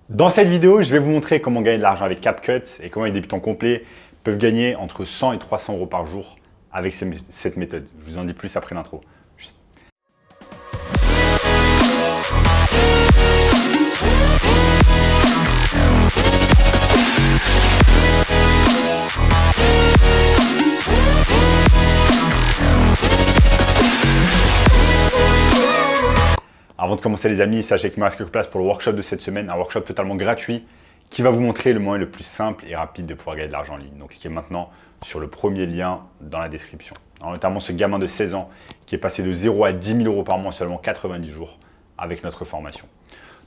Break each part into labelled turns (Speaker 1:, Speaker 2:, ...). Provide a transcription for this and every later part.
Speaker 1: Dans cette vidéo, je vais vous montrer comment gagner de l'argent avec CapCut et comment les débutants complets peuvent gagner entre 100 et 300 euros par jour avec cette méthode. Je vous en dis plus après l'intro. Avant de commencer les amis, sachez qu'il me reste quelques places pour le workshop de cette semaine, un workshop totalement gratuit qui va vous montrer le moyen le plus simple et rapide de pouvoir gagner de l'argent en ligne. Donc cliquez maintenant sur le premier lien dans la description. Alors, notamment ce gamin de 16 ans qui est passé de 0 à 10 000 euros par mois en seulement 90 jours avec notre formation.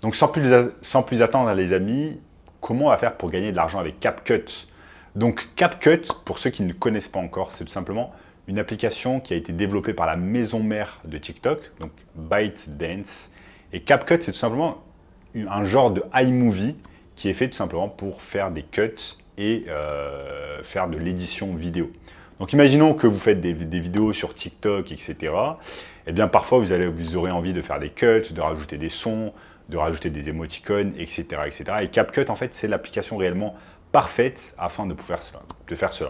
Speaker 1: Donc sans plus attendre les amis, comment on va faire pour gagner de l'argent avec CapCut? Donc CapCut, pour ceux qui ne connaissent pas encore, c'est tout simplement une application qui a été développée par la maison mère de TikTok, donc ByteDance. Et CapCut, c'est tout simplement un genre de iMovie qui est fait tout simplement pour faire des cuts et faire de l'édition vidéo. Donc imaginons que vous faites des vidéos sur TikTok, etc. Eh bien parfois vous aurez envie de faire des cuts, de rajouter des sons, de rajouter des émoticônes, etc., etc. Et CapCut, en fait, c'est l'application réellement parfaite afin de faire cela.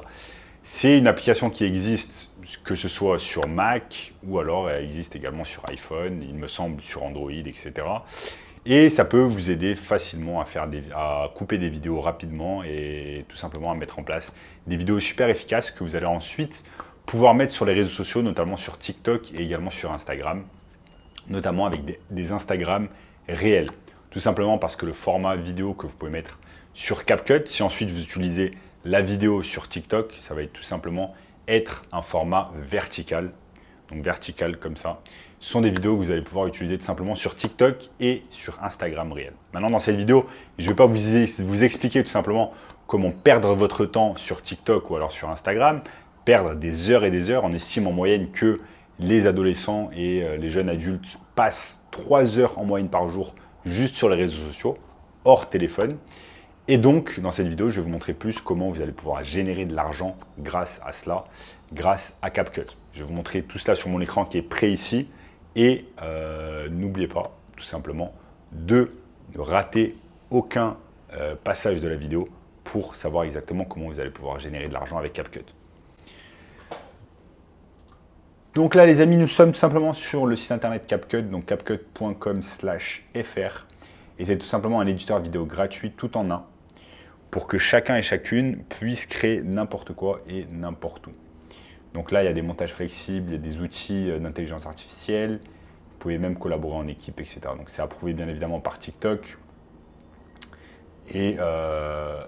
Speaker 1: C'est une application qui existe, que ce soit sur Mac ou alors elle existe également sur iPhone, il me semble sur Android, etc. Et ça peut vous aider facilement à couper des vidéos rapidement et tout simplement à mettre en place des vidéos super efficaces que vous allez ensuite pouvoir mettre sur les réseaux sociaux, notamment sur TikTok et également sur Instagram, notamment avec des Instagram réels. Tout simplement parce que le format vidéo que vous pouvez mettre sur CapCut, si ensuite vous utilisez la vidéo sur TikTok, ça va tout simplement être un format vertical. Donc vertical comme ça. Ce sont des vidéos que vous allez pouvoir utiliser tout simplement sur TikTok et sur Instagram réel. Maintenant dans cette vidéo, je ne vais pas vous expliquer tout simplement comment perdre votre temps sur TikTok ou alors sur Instagram, perdre des heures et des heures. On estime en moyenne que les adolescents et les jeunes adultes passent 3 heures en moyenne par jour juste sur les réseaux sociaux, hors téléphone. Et donc, dans cette vidéo, je vais vous montrer plus comment vous allez pouvoir générer de l'argent grâce à cela, grâce à CapCut. Je vais vous montrer tout cela sur mon écran qui est prêt ici. Et n'oubliez pas, tout simplement, de ne rater aucun passage de la vidéo pour savoir exactement comment vous allez pouvoir générer de l'argent avec CapCut. Donc là, les amis, nous sommes tout simplement sur le site internet CapCut, donc capcut.com/fr. Et c'est tout simplement un éditeur vidéo gratuit tout en un, pour que chacun et chacune puisse créer n'importe quoi et n'importe où. Donc là, il y a des montages flexibles, il y a des outils d'intelligence artificielle, vous pouvez même collaborer en équipe, etc. Donc c'est approuvé bien évidemment par TikTok. Et là,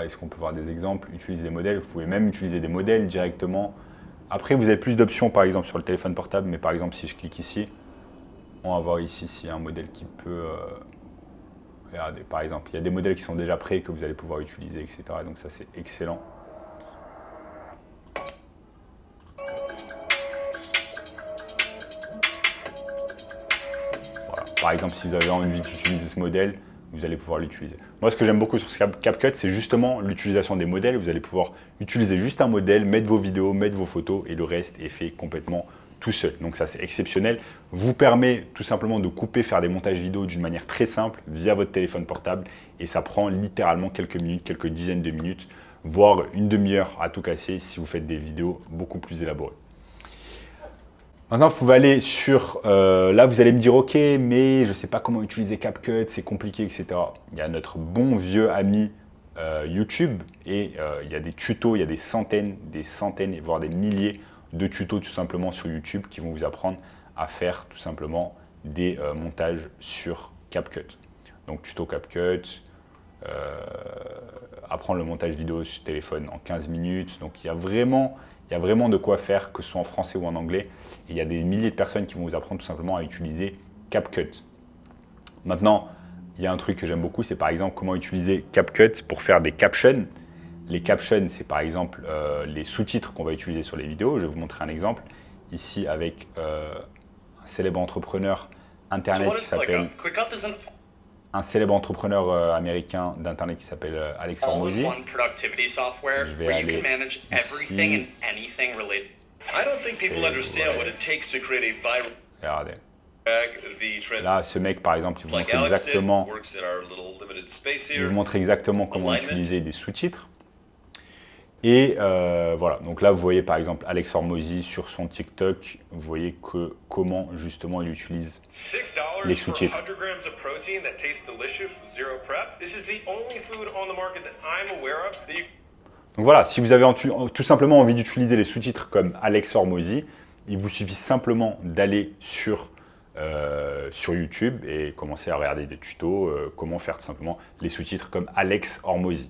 Speaker 1: est-ce qu'on peut voir des exemples? Utiliser des modèles, vous pouvez même utiliser des modèles directement. Après, vous avez plus d'options, par exemple, sur le téléphone portable, mais par exemple, si je clique ici, on va voir ici s'il y a un modèle qui peut... regardez, par exemple, il y a des modèles qui sont déjà prêts que vous allez pouvoir utiliser, etc. Donc ça, c'est excellent. Voilà. Par exemple, si vous avez envie d'utiliser ce modèle, vous allez pouvoir l'utiliser. Moi, ce que j'aime beaucoup sur CapCut, c'est justement l'utilisation des modèles. Vous allez pouvoir utiliser juste un modèle, mettre vos vidéos, mettre vos photos, et le reste est fait complètement tout seul. Donc ça, c'est exceptionnel. Vous permet tout simplement de couper, faire des montages vidéo d'une manière très simple via votre téléphone portable. Et ça prend littéralement quelques minutes, quelques dizaines de minutes, voire une demi-heure à tout casser si vous faites des vidéos beaucoup plus élaborées. Maintenant, vous pouvez aller sur... là, vous allez me dire, OK, mais je ne sais pas comment utiliser CapCut, c'est compliqué, etc. Il y a notre bon vieux ami YouTube et il y a des tutos, il y a des centaines, et voire des milliers de tutos tout simplement sur YouTube qui vont vous apprendre à faire tout simplement des montages sur CapCut. Donc tuto CapCut, apprendre le montage vidéo sur téléphone en 15 minutes. Donc il y a vraiment de quoi faire, que ce soit en français ou en anglais. Et il y a des milliers de personnes qui vont vous apprendre tout simplement à utiliser CapCut. Maintenant, il y a un truc que j'aime beaucoup, c'est par exemple comment utiliser CapCut pour faire des captions. Les captions, c'est par exemple les sous-titres qu'on va utiliser sur les vidéos. Je vais vous montrer un exemple ici avec un célèbre entrepreneur internet qui s'appelle... un célèbre entrepreneur américain d'internet qui s'appelle Alex Hormozy. Je vais aller ici. Regardez. Là, ce mec, par exemple, il vous montre exactement comment utiliser des sous-titres. Et voilà, donc là, vous voyez par exemple Alex Hormozy sur son TikTok, vous voyez comment justement il utilise les sous-titres. Donc voilà, si vous avez tout simplement envie d'utiliser les sous-titres comme Alex Hormozy, il vous suffit simplement d'aller sur YouTube et commencer à regarder des tutos, comment faire tout simplement les sous-titres comme Alex Hormozy.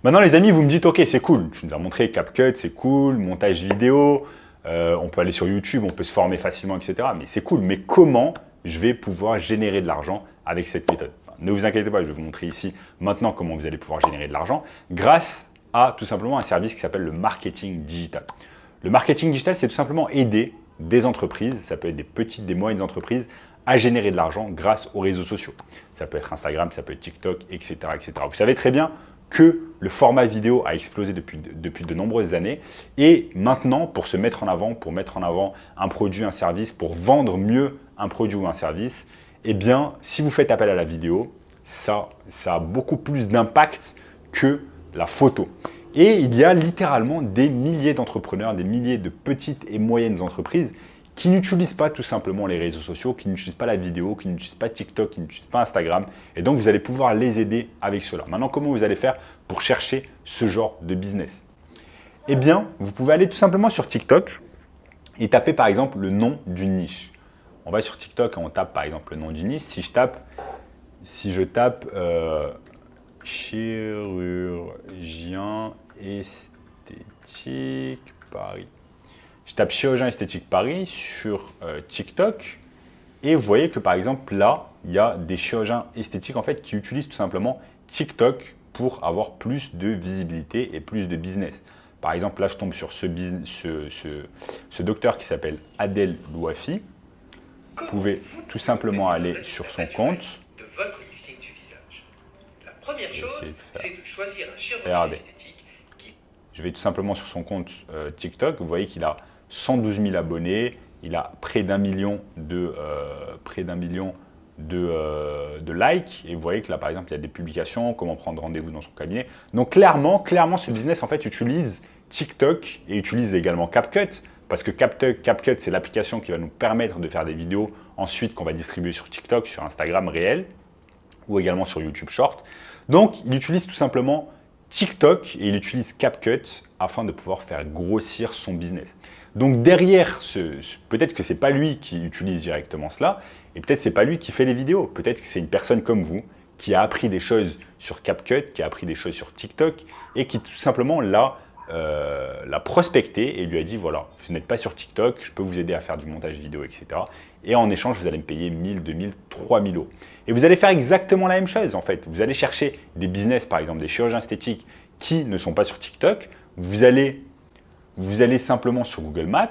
Speaker 1: Maintenant les amis, vous me dites ok c'est cool, tu nous as montré CapCut, c'est cool, montage vidéo, on peut aller sur YouTube, on peut se former facilement, etc. Mais c'est cool, mais comment je vais pouvoir générer de l'argent avec cette méthode? Enfin, ne vous inquiétez pas, je vais vous montrer ici maintenant comment vous allez pouvoir générer de l'argent grâce à tout simplement un service qui s'appelle le marketing digital. Le marketing digital, c'est tout simplement aider des entreprises, ça peut être des petites, des moyennes entreprises, à générer de l'argent grâce aux réseaux sociaux. Ça peut être Instagram, ça peut être TikTok, etc. etc. Vous savez très bien que le format vidéo a explosé depuis de nombreuses années. Et maintenant, pour se mettre en avant, pour mettre en avant un produit, un service, pour vendre mieux un produit ou un service, eh bien, si vous faites appel à la vidéo, ça a beaucoup plus d'impact que la photo. Et il y a littéralement des milliers d'entrepreneurs, des milliers de petites et moyennes entreprises qui n'utilisent pas tout simplement les réseaux sociaux, qui n'utilisent pas la vidéo, qui n'utilisent pas TikTok, qui n'utilisent pas Instagram. Et donc, vous allez pouvoir les aider avec cela. Maintenant, comment vous allez faire pour chercher ce genre de business? Eh bien, vous pouvez aller tout simplement sur TikTok et taper par exemple le nom d'une niche. On va sur TikTok et on tape par exemple le nom d'une niche. Si je tape chirurgien esthétique Paris. Je tape chirurgien esthétique Paris sur TikTok et vous voyez que par exemple là, il y a des chirurgiens esthétiques en fait qui utilisent tout simplement TikTok pour avoir plus de visibilité et plus de business. Par exemple, là, je tombe sur ce docteur qui s'appelle Adel Louafi. Vous pouvez tout simplement aller sur son compte.
Speaker 2: De votre lifting du visage. La première chose, c'est de choisir un chirurgien esthétique qui...
Speaker 1: Je vais tout simplement sur son compte TikTok. Vous voyez qu'il a 112 000 abonnés. Il a près d'un million de likes. Et vous voyez que là, par exemple, il y a des publications, comment prendre rendez-vous dans son cabinet. Donc, clairement, ce business, en fait, utilise TikTok et utilise également CapCut. Parce que CapCut, c'est l'application qui va nous permettre de faire des vidéos ensuite qu'on va distribuer sur TikTok, sur Instagram réel ou également sur YouTube Short. Donc, il utilise tout simplement TikTok et il utilise CapCut afin de pouvoir faire grossir son business. Donc, derrière, peut-être que ce n'est pas lui qui utilise directement cela et peut-être que ce n'est pas lui qui fait les vidéos. Peut-être que c'est une personne comme vous qui a appris des choses sur CapCut, qui a appris des choses sur TikTok et qui tout simplement l'a prospecté et lui a dit voilà, vous n'êtes pas sur TikTok, je peux vous aider à faire du montage vidéo, etc. Et en échange, vous allez me payer 1000, 2000, 3000 euros. Et vous allez faire exactement la même chose en fait. Vous allez chercher des business, par exemple des chirurgiens esthétiques qui ne sont pas sur TikTok. Vous allez simplement sur Google Maps,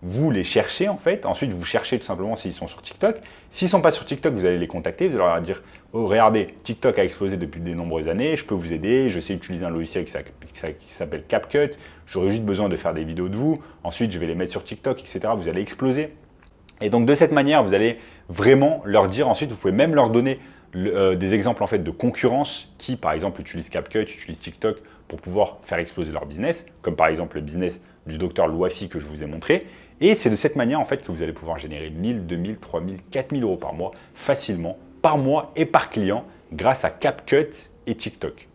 Speaker 1: vous les cherchez en fait. Ensuite, vous cherchez tout simplement s'ils sont sur TikTok. S'ils ne sont pas sur TikTok, vous allez les contacter. Vous allez leur dire oh, regardez, TikTok a explosé depuis de nombreuses années, je peux vous aider. Je sais utiliser un logiciel qui s'appelle CapCut. J'aurais juste besoin de faire des vidéos de vous. Ensuite, je vais les mettre sur TikTok, etc. Vous allez exploser. Et donc, de cette manière, vous allez vraiment leur dire. Ensuite, vous pouvez même leur donner des exemples en fait, de concurrence qui, par exemple, utilisent CapCut, utilisent TikTok pour pouvoir faire exploser leur business, comme par exemple le business du docteur Louafi que je vous ai montré. Et c'est de cette manière en fait que vous allez pouvoir générer 1000, 2000, 3000, 4000 euros par mois facilement, par mois et par client grâce à CapCut et TikTok.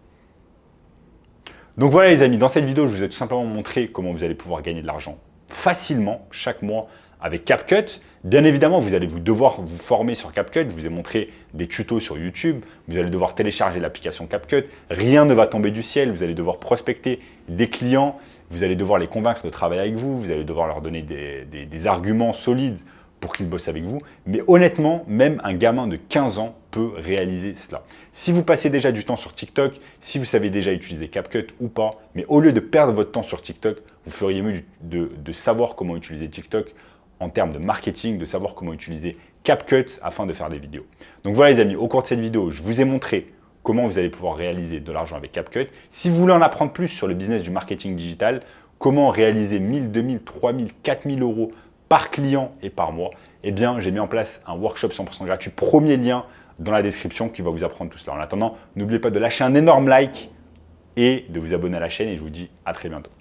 Speaker 1: Donc voilà les amis, dans cette vidéo, je vous ai tout simplement montré comment vous allez pouvoir gagner de l'argent facilement chaque mois avec CapCut. Bien évidemment, vous allez devoir vous former sur CapCut. Je vous ai montré des tutos sur YouTube. Vous allez devoir télécharger l'application CapCut. Rien ne va tomber du ciel. Vous allez devoir prospecter des clients. Vous allez devoir les convaincre de travailler avec vous. Vous allez devoir leur donner des arguments solides pour qu'ils bossent avec vous. Mais honnêtement, même un gamin de 15 ans peut réaliser cela. Si vous passez déjà du temps sur TikTok, si vous savez déjà utiliser CapCut ou pas, mais au lieu de perdre votre temps sur TikTok, vous feriez mieux de savoir comment utiliser TikTok en termes de marketing, de savoir comment utiliser CapCut afin de faire des vidéos. Donc voilà les amis, au cours de cette vidéo, je vous ai montré comment vous allez pouvoir réaliser de l'argent avec CapCut. Si vous voulez en apprendre plus sur le business du marketing digital, comment réaliser 1000, 2000, 3000, 4000 euros par client et par mois, eh bien, j'ai mis en place un workshop 100% gratuit. Premier lien dans la description qui va vous apprendre tout cela. En attendant, n'oubliez pas de lâcher un énorme like et de vous abonner à la chaîne et je vous dis à très bientôt.